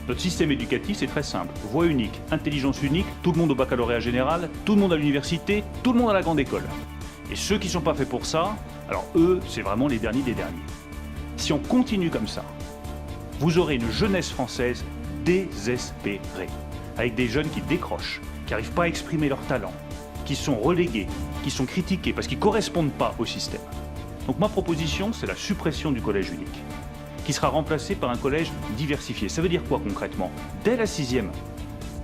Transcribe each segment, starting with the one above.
Notre système éducatif, c'est très simple. Voie unique, intelligence unique, tout le monde au baccalauréat général, tout le monde à l'université, tout le monde à la grande école. Et ceux qui ne sont pas faits pour ça, alors eux, c'est vraiment les derniers des derniers. Si on continue comme ça, vous aurez une jeunesse française désespérée, avec des jeunes qui décrochent, qui n'arrivent pas à exprimer leur talent, qui sont relégués, qui sont critiqués parce qu'ils ne correspondent pas au système. Donc ma proposition, c'est la suppression du collège unique, qui sera remplacé par un collège diversifié. Ça veut dire quoi concrètement? Dès la 6e,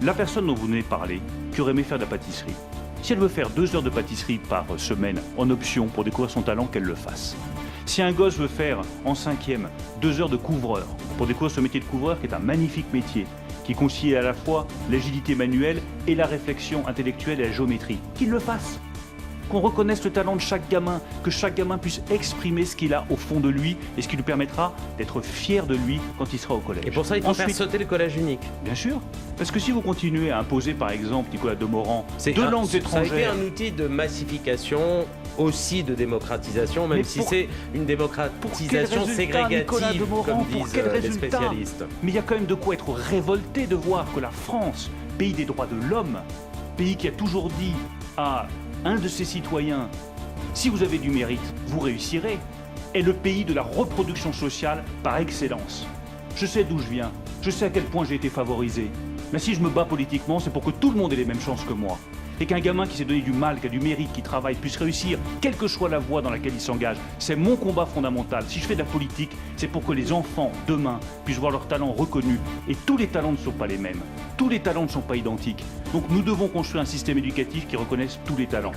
la personne dont vous venez de parler, qui aurait aimé faire de la pâtisserie, si elle veut faire 2 heures de pâtisserie par semaine en option pour découvrir son talent, qu'elle le fasse. Si un gosse veut faire en 5e 2 heures de couvreur pour découvrir ce métier de couvreur qui est un magnifique métier, qui concilie à la fois l'agilité manuelle et la réflexion intellectuelle et la géométrie, qu'il le fasse. Qu'on reconnaisse le talent de chaque gamin, que chaque gamin puisse exprimer ce qu'il a au fond de lui et ce qui lui permettra d'être fier de lui quand il sera au collège. Et pour ça, il faut faire sauter le collège unique. Bien sûr, parce que si vous continuez à imposer, par exemple, Nicolas Demorand, 2 langues étrangères... Ça a été un outil de massification, aussi de démocratisation, même si c'est une démocratisation ségrégative, comme disent les spécialistes. Mais il y a quand même de quoi être révolté de voir que la France, pays des droits de l'homme, pays qui a toujours dit à un de ses citoyens, si vous avez du mérite, vous réussirez, est le pays de la reproduction sociale par excellence. Je sais d'où je viens, je sais à quel point j'ai été favorisé. Mais si je me bats politiquement, c'est pour que tout le monde ait les mêmes chances que moi. Et qu'un gamin qui s'est donné du mal, qui a du mérite, qui travaille, puisse réussir, quelle que soit la voie dans laquelle il s'engage. C'est mon combat fondamental. Si je fais de la politique, c'est pour que les enfants, demain, puissent voir leurs talents reconnus. Et tous les talents ne sont pas les mêmes. Tous les talents ne sont pas identiques. Donc nous devons construire un système éducatif qui reconnaisse tous les talents.